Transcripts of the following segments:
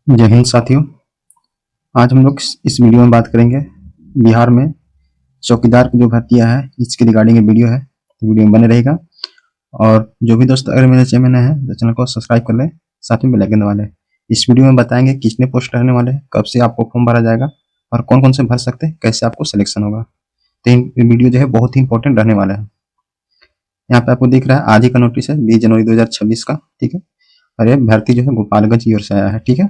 जय हिंद साथियों। आज हम लोग इस वीडियो में बात करेंगे बिहार में चौकीदार की जो भर्तियां है इसके रिगार्डिंग वीडियो है, तो वीडियो में बने रहेगा। और जो भी दोस्त अगर मेरे चैनल में है तो चैनल को सब्सक्राइब कर ले, साथ में बेल आइकन दबा ले। इस वीडियो में बताएंगे कितने पोस्ट रहने वाले हैं, कब से आपको फॉर्म भरा जाएगा और कौन कौन से भर सकते हैं, कैसे आपको सिलेक्शन होगा। तो वीडियो जो है बहुत ही इंपॉर्टेंट रहने वाला है। यहाँ पे आपको दिख रहा है आज ही का नोटिस है 20 जनवरी 2026 का, ठीक है। और ये भर्ती जो है गोपालगंज की ओर से आया है, ठीक है।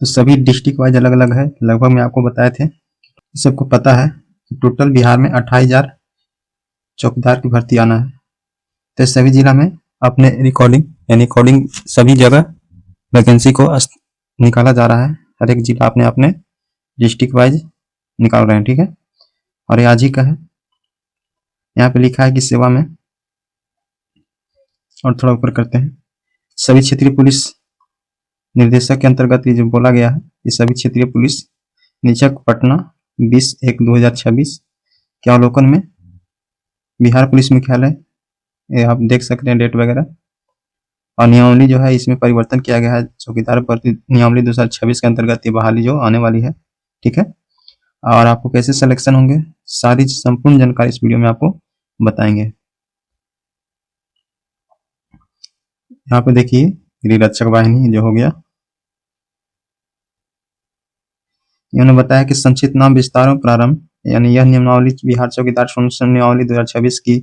तो सभी डिस्ट्रिक्ट वाइज अलग अलग है, लगभग मैं आपको बताए थे। सबको पता है कि टोटल बिहार में 28,000 चौकीदार की भर्ती आना है। तो सभी जिला में अपने रिकॉर्डिंग यानी कोडिंग सभी जगह वैकेंसी को निकाला जा रहा है। हर एक जिला अपने अपने डिस्ट्रिक्ट वाइज निकाल रहे हैं, ठीक है। और ये आज ही का है। यहाँ पे लिखा है कि सेवा में, और थोड़ा ऊपर करते हैं, सभी क्षेत्रीय पुलिस निर्देशक के अंतर्गत ये जो बोला गया है, ये सभी क्षेत्रीय पुलिस निरीक्षक पटना 20/1/2026 के अवलोकन में बिहार पुलिस मुख्यालय, ये आप देख सकते हैं डेट वगैरह। और नियमावली जो है इसमें परिवर्तन किया गया है, चौकीदार भर्ती नियमावली 2026 के अंतर्गत ये बहाली जो आने वाली है, ठीक है। और आपको कैसे सिलेक्शन होंगे सारी संपूर्ण जानकारी इस वीडियो में आपको बताएंगे। यहाँ पे देखिए गृह रक्षक वाहिनी जो हो गया, इन्होंने बताया कि संक्षिप्त नाम विस्तार और प्रारंभ, यानी यह नियमावली बिहार चौकीदार नियमावली 2026 की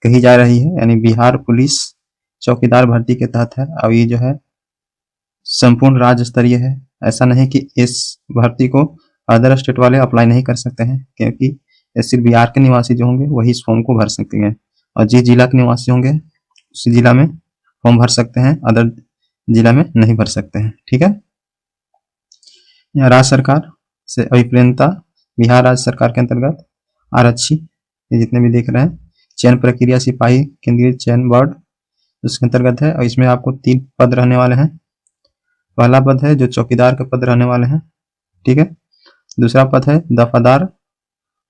कही जा रही है, यानी बिहार पुलिस चौकीदार भर्ती के तहत है। अब ये जो है संपूर्ण राज्य स्तरीय है। ऐसा नहीं कि इस भर्ती को अदर स्टेट वाले अप्लाई नहीं कर सकते हैं, क्योंकि ये सिर्फ बिहार के निवासी जो होंगे वही इस फॉर्म को भर सकते हैं। और जिस जिला के निवासी होंगे उसी जिला में फॉर्म भर सकते हैं, अदर जिला में नहीं भर सकते हैं, ठीक है। यहाँ राज्य सरकार से अभिप्रेरणता, बिहार राज्य सरकार के अंतर्गत आरक्षी, ये जितने भी देख रहे हैं, चयन प्रक्रिया सिपाही केंद्रीय चयन बोर्ड उसके अंतर्गत है। और इसमें आपको 3 पद रहने वाले हैं। पहला पद है जो चौकीदार के पद रहने वाले हैं, ठीक है। दूसरा पद है दफादार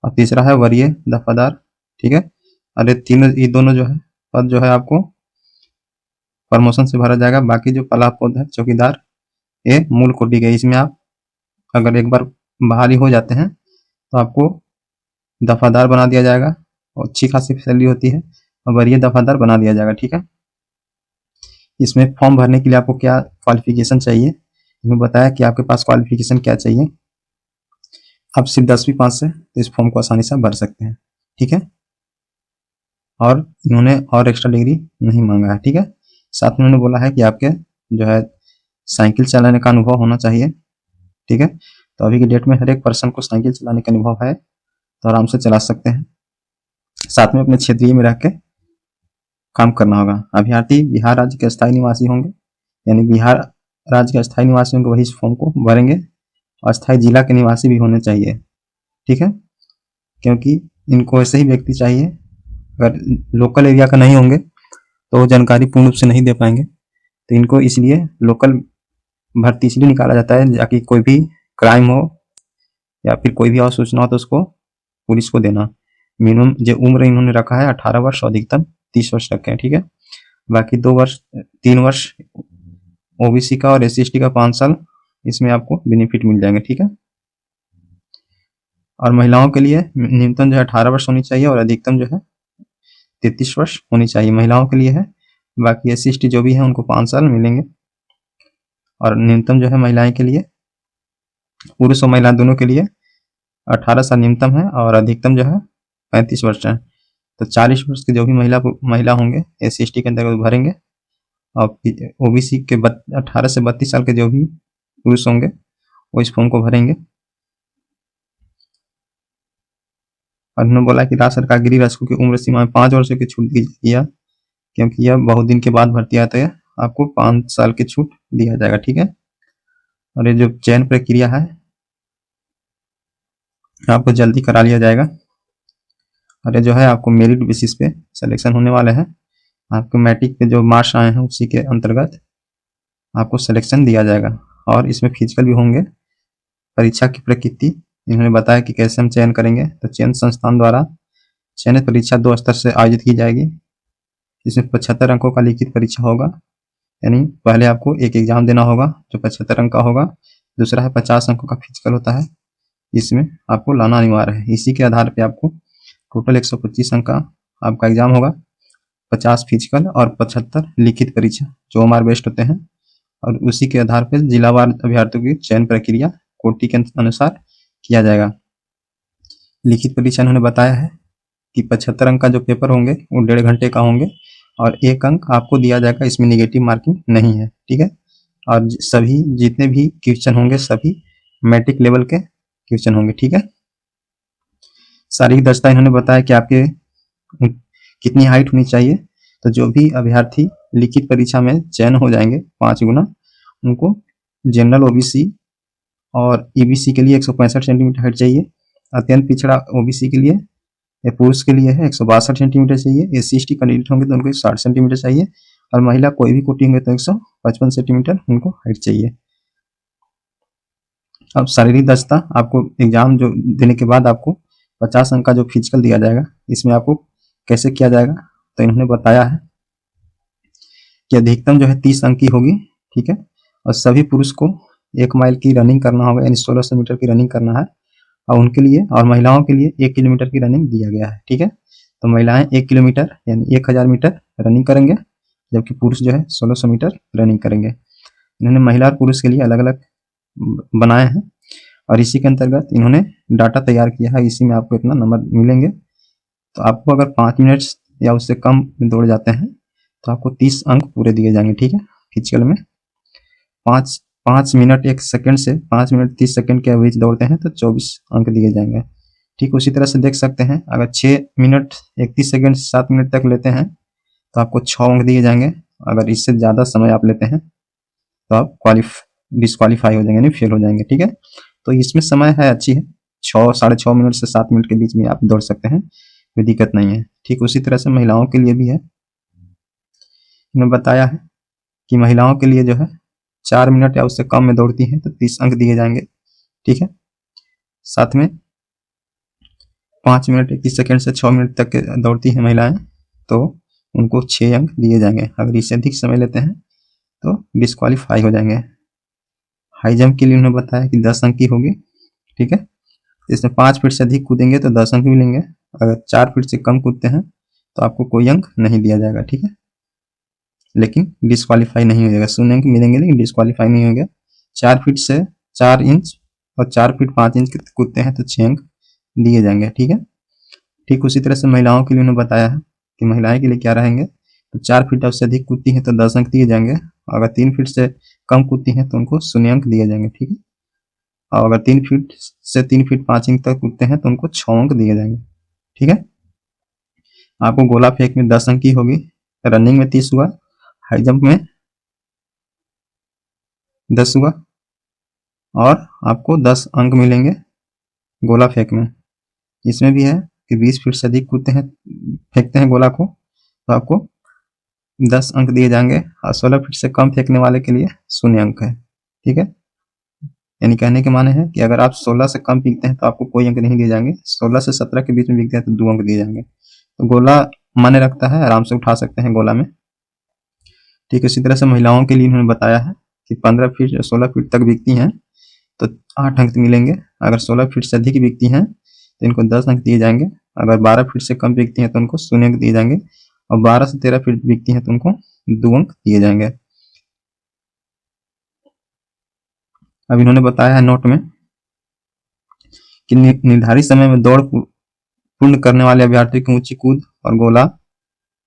और तीसरा है वरीय दफादार, ठीक है। और ये दोनों जो है पद जो है आपको प्रमोशन से भरा जाएगा। बाकी जो पहला पद है चौकीदार, ये मूल कोटि के, इसमें आप अगर एक बार बहाली हो जाते हैं तो आपको दफादार बना दिया जाएगा और अच्छी खासी सैलरी होती है, और वरीय दफादार बना दिया जाएगा, ठीक है। इसमें फॉर्म भरने के लिए आपको क्या क्वालिफिकेशन चाहिए, इसमें बताया कि आपके पास क्वालिफिकेशन क्या चाहिए। आप सिर्फ 10वीं पास से तो इस फॉर्म को आसानी से भर सकते हैं, ठीक है। और इन्होंने और एक्स्ट्रा डिग्री नहीं मांगा है, ठीक है। साथ में उन्होंने बोला है कि आपके जो है साइकिल चलाने का अनुभव होना चाहिए, ठीक है। तो अभी की डेट में हर एक पर्सन को साइकिल चलाने का अनुभव है तो आराम से चला सकते हैं। साथ में अपने क्षेत्रीय में रह के काम करना होगा। अभ्यर्थी बिहार राज्य के स्थायी निवासी होंगे, यानी बिहार राज्य के स्थायी निवासी होंगे वही इस फॉर्म को भरेंगे। और स्थायी जिला के निवासी भी होने चाहिए, ठीक है, क्योंकि इनको ऐसे ही व्यक्ति चाहिए। अगर लोकल एरिया का नहीं होंगे तो जानकारी पूर्ण रूप से नहीं दे पाएंगे। तो इनको इसलिए लोकल भर्ती इसलिए निकाला जाता है ताकि कोई भी क्राइम हो या फिर कोई भी और सूचना हो तो उसको पुलिस को देना। मिनिमम जो उम्र इन्होंने रखा है 18 वर्ष और अधिकतम 30 वर्ष रखे हैं, ठीक है। बाकी 3 वर्ष ओबीसी का और SC/ST का 5 साल इसमें आपको बेनिफिट मिल जाएंगे, ठीक है। और महिलाओं के लिए न्यूनतम जो है 18 वर्ष होनी चाहिए और अधिकतम जो है 33 वर्ष होनी चाहिए, महिलाओं के लिए है। बाकी SC/ST जो भी है उनको 5 साल मिलेंगे। और न्यूनतम जो है महिलाएं के लिए, पुरुष और महिला दोनों के लिए 18 साल न्यूनतम है और अधिकतम जो है 35 वर्ष है। तो 40 वर्ष के जो भी महिला होंगे SC/ST के अंतर्गत भरेंगे। और ओबीसी के 18 से 32 साल के जो भी पुरुष होंगे वो इस फॉर्म को भरेंगे। और उन्होंने बोला कि राज्य सरकार गृह रक्षकों की उम्र सीमा में 5 वर्षों की छूट दी जाएगी, क्योंकि यह बहुत दिन के बाद भर्ती आता है, आपको 5 साल की छूट दिया जाएगा, ठीक है। और ये जो चयन प्रक्रिया है आपको जल्दी करा लिया जाएगा। और ये जो है आपको मेरिट बेसिस पे सिलेक्शन होने वाले हैं। आपको मैट्रिक के जो मार्क्स आए हैं उसी के अंतर्गत आपको सिलेक्शन दिया जाएगा। और इसमें फिजिकल भी होंगे। परीक्षा की प्रकृति इन्होंने बताया कि कैसे हम चयन करेंगे। तो चयन संस्थान द्वारा चयनित परीक्षा 2 स्तर से आयोजित की जाएगी। इसमें 75 अंकों का लिखित परीक्षा होगा यानी पहले आपको एक एग्जाम देना होगा जो 75 अंक का होगा, दूसरा है 50 अंकों का फिजिकल होता है, इसमें आपको लाना अनिवार्य है। इसी के आधार पे आपको टोटल 125 अंक का आपका एग्जाम होगा, 50 फिजिकल और 75 लिखित परीक्षा जो OMR बेस्ड होते हैं, और उसी के आधार पर जिलावार अभ्यर्थियों की चयन प्रक्रिया कोटि के अनुसार किया जाएगा। लिखित परीक्षा उन्होंने बताया है कि 75 अंक का जो पेपर होंगे वो 1.5 घंटे का होंगे और 1 अंक आपको दिया जाएगा, इसमें नेगेटिव मार्किंग नहीं है, ठीक है। और सभी जितने भी क्वेश्चन होंगे सभी मैट्रिक लेवल के क्वेश्चन होंगे, ठीक है। शारीरिक दक्षता इन्होंने बताया कि आपके कितनी हाइट होनी चाहिए, तो जो भी अभ्यर्थी लिखित परीक्षा में चयन हो जाएंगे 5 गुना, उनको जनरल OBC और EBC के लिए 165 सेंटीमीटर हाइट चाहिए, अत्यंत पिछड़ा OBC के लिए पुरुष के लिए है 162 सेंटीमीटर चाहिए, SC/ST कैंडिडेट होंगे तो उनको 60 सेंटीमीटर चाहिए, और महिला कोई भी कोटि होंगे तो 155 सेंटीमीटर उनको हाइट चाहिए। अब शारीरिक दक्षता आपको एग्जाम जो देने के बाद आपको 50 अंक का जो फिजिकल दिया जाएगा, इसमें आपको कैसे किया जाएगा, तो इन्होंने बताया है कि अधिकतम जो है 30 अंक की होगी, ठीक है। और सभी पुरुष को 1 माइल की रनिंग करना होगा, यानी 1600 मीटर की रनिंग करना है, और उनके लिए और महिलाओं के लिए 1 किलोमीटर की रनिंग दिया गया है, ठीक है। तो महिलाएं 1 किलोमीटर यानी 1000 मीटर रनिंग करेंगे, जबकि पुरुष जो है 1600 मीटर रनिंग करेंगे। इन्होंने महिला और पुरुष के लिए अलग अलग बनाए हैं, और इसी के अंतर्गत इन्होंने डाटा तैयार किया है, इसी में आपको इतना नंबर मिलेंगे। तो आपको अगर 5 मिनट या उससे कम दौड़ जाते हैं तो आपको 30 अंक पूरे दिए जाएंगे, ठीक है। फिजिकल में 5 मिनट 1 सेकंड से 5 मिनट 30 सेकंड के एवरेज दौड़ते हैं तो 24 अंक दिए जाएंगे, ठीक। उसी तरह से देख सकते हैं अगर 6 मिनट 31 सेकंड से 7 मिनट तक लेते हैं तो आपको 6 अंक दिए जाएंगे। अगर इससे ज़्यादा समय आप लेते हैं तो आप डिस्क्वालीफाई हो जाएंगे, नहीं फेल हो जाएंगे, ठीक है। तो इसमें समय है अच्छी है, 6-6.5 मिनट से 7 मिनट के बीच में आप दौड़ सकते हैं, कोई दिक्कत नहीं है, ठीक। उसी तरह से महिलाओं के लिए भी है, इन्होंने बताया है कि महिलाओं के लिए जो है 4 मिनट या उससे कम में दौड़ती हैं तो 30 अंक दिए जाएंगे, ठीक है। साथ में 5 मिनट 21 सेकंड से 6 मिनट तक दौड़ती हैं महिलाएं तो उनको 6 अंक दिए जाएंगे। अगर इससे अधिक समय लेते हैं तो डिस्क्वालीफाई हो जाएंगे। हाई जंप के लिए उन्होंने बताया कि 10 अंक की होगी, ठीक है। इसमें 5 फीट से अधिक कूदेंगे तो 10 अंक मिलेंगे, अगर 4 फीट से कम कूदते हैं तो आपको कोई अंक नहीं दिया जाएगा, ठीक है। लेकिन डिस्क्वालीफाई नहीं हो जाएगा, 0 अंक मिलेंगे लेकिन डिस्क्वालीफाई नहीं होगा। 4 फीट से 4 इंच और 4 फीट 5 इंच कूदते हैं तो 6 अंक दिए जाएंगे, ठीक है। ठीक उसी तरह से महिलाओं के लिए उन्होंने बताया है कि महिलाएं के लिए क्या रहेंगे, तो 4 फीट से अधिक कूदती हैं तो 10 अंक दिए जाएंगे, अगर 3 फीट से कम कूदती हैं तो उनको 0 अंक दिए जाएंगे, ठीक है। और अगर 3 फीट से 3 फीट 5 इंच तक कूदते हैं तो उनको 6 अंक दिए जाएंगे, ठीक है। आपको गोला फेंक में 10 अंक की होगी, रनिंग में 30 हुआ, हाई जंप में 10 हुआ, और आपको 10 अंक मिलेंगे गोला फेंक में। इसमें भी है कि 20 फीट से अधिक कूदते हैं, फेंकते हैं गोला को, तो आपको 10 अंक दिए जाएंगे, और 16 फीट से कम फेंकने वाले के लिए 0 अंक है, ठीक है। यानी कहने के माने है कि अगर आप 16 से कम फेंकते हैं तो आपको कोई अंक नहीं दिए जाएंगे, 16 से 17 के बीच में फेंकते हैं तो 2 अंक दिए जाएंगे। तो गोला माने रखता है, आराम से उठा सकते हैं गोला में, ठीक है। इसी तरह से महिलाओं के लिए उन्होंने बताया है कि 15 फीट या 16 फीट तक बिकती हैं तो 8 अंक मिलेंगे, अगर 16 फीट से अधिक बिकती हैं तो इनको 10 अंक दिए जाएंगे, अगर 12 फीट से कम बिकती हैं तो उनको 0 अंक दिए जाएंगे, और 12 से 13 फीट बिकती हैं तो उनको 2 अंक दिए जाएंगे। अब इन्होंने बताया है नोट में कि निर्धारित समय में दौड़ पूर्ण करने वाले अभ्यर्थी को ऊंची कूद और गोला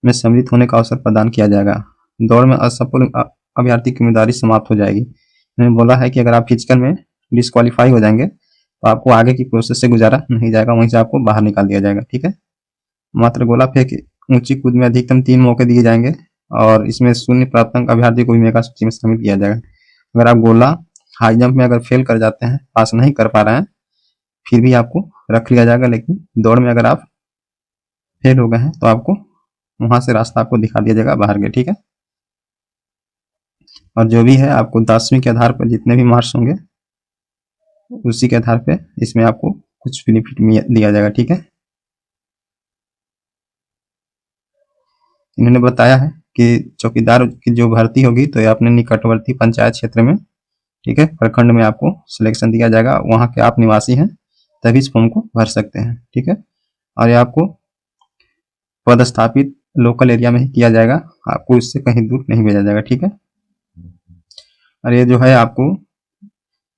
में सम्मिलित होने का अवसर प्रदान किया जाएगा। दौड़ में असफल अभ्यर्थी की उम्मीदवारी समाप्त हो जाएगी। इन्होंने बोला है कि अगर आप फिजिकल में डिस्क्वालीफाई हो जाएंगे तो आपको आगे की प्रोसेस से गुजारा नहीं जाएगा, वहीं से आपको बाहर निकाल दिया जाएगा, ठीक है। मात्र गोला फेंक ऊंची कूद में अधिकतम 3 मौके दिए जाएंगे, और इसमें 0 प्राप्त अंक अभ्यर्थी को भी मेगा सूची में शामिल किया जाएगा। अगर आप गोला हाई जंप में अगर फेल कर जाते हैं, पास नहीं कर पा रहे हैं, फिर भी आपको रख लिया जाएगा, लेकिन दौड़ में अगर आप फेल हो गए हैं तो आपको वहां से रास्ता आपको दिखा दिया जाएगा बाहर के, ठीक है। और जो भी है आपको 10वीं के आधार पर जितने भी मार्क्स होंगे उसी के आधार पे इसमें आपको कुछ बेनिफिट दिया जाएगा, ठीक है। इन्होंने बताया है कि चौकीदार की जो भर्ती होगी तो ये अपने निकटवर्ती पंचायत क्षेत्र में, ठीक है, प्रखंड में आपको सिलेक्शन दिया जाएगा। वहाँ के आप निवासी हैं तभी इस फॉर्म को भर सकते हैं, ठीक है। और ये आपको पदस्थापित लोकल एरिया में ही किया जाएगा, आपको इससे कहीं दूर नहीं भेजा जाएगा, ठीक है। और ये जो है आपको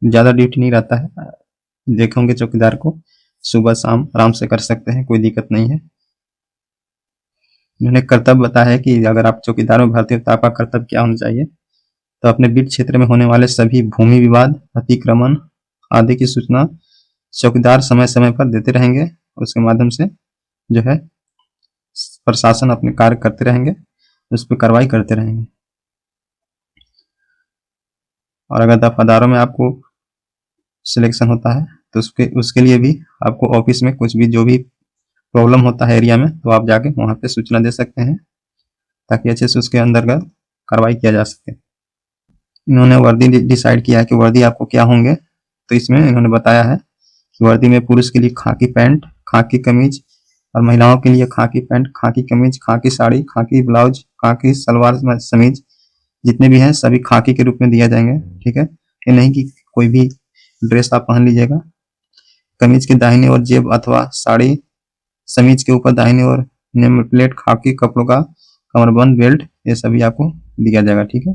ज़्यादा ड्यूटी नहीं रहता है, देखेंगे चौकीदार को सुबह शाम आराम से कर सकते हैं, कोई दिक्कत नहीं है। इन्होंने कर्तव्य बताया है कि अगर आप चौकीदार में भर्ती हो तो आपका कर्तव्य क्या होना चाहिए। तो अपने बीट क्षेत्र में होने वाले सभी भूमि विवाद, अतिक्रमण आदि की सूचना चौकीदार समय समय पर देते रहेंगे। उसके माध्यम से जो है प्रशासन अपने कार्य करते रहेंगे, उस पर कार्रवाई करते रहेंगे। और अगर दफादारों में आपको सिलेक्शन होता है तो उसके लिए भी आपको ऑफिस में कुछ भी जो भी प्रॉब्लम होता है एरिया में, तो आप जाके वहाँ पे सूचना दे सकते हैं ताकि अच्छे से उसके अंतर्गत कार्रवाई किया जा सके। इन्होंने वर्दी डिसाइड किया है कि वर्दी आपको क्या होंगे। तो इसमें इन्होंने बताया है कि वर्दी में पुरुष के लिए खाकी पैंट, खाकी कमीज, और महिलाओं के लिए खाकी पैंट, खाकी कमीज, खाकी साड़ी, खाकी ब्लाउज, खाकी सलवार समीज, जितने भी हैं सभी खाकी के रूप में दिया जाएंगे, ठीक है। ये नहीं कि कोई भी ड्रेस आप पहन लीजिएगा। कमीज के दाहिने ओर जेब अथवा साड़ी, समीज के ऊपर दाहिने ओर नेम प्लेट, खाकी कपड़ों का कमरबंद, बेल्ट, ये सभी आपको दिया जाएगा, ठीक है।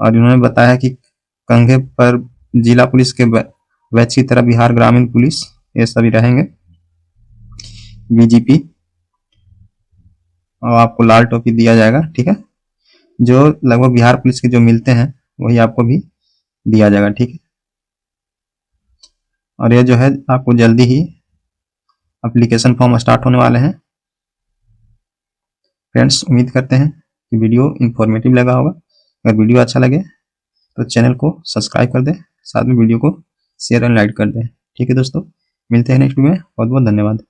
और इन्होंने बताया कि कंधे पर जिला पुलिस के बैच की तरह बिहार ग्रामीण पुलिस ये सभी रहेंगे, बीजीपी, और आपको लाल टोपी दिया जाएगा, ठीक है। जो लगभग बिहार पुलिस के जो मिलते हैं वही आपको भी दिया जाएगा, ठीक है। और ये जो है आपको जल्दी ही एप्लीकेशन फॉर्म स्टार्ट होने वाले हैं। फ्रेंड्स, उम्मीद करते हैं कि वीडियो इंफॉर्मेटिव लगा होगा। अगर वीडियो अच्छा लगे तो चैनल को सब्सक्राइब कर दें, साथ में वीडियो को शेयर एंड लाइक कर दें, ठीक है दोस्तों। मिलते हैं नेक्स्ट वीडियो में, बहुत बहुत धन्यवाद।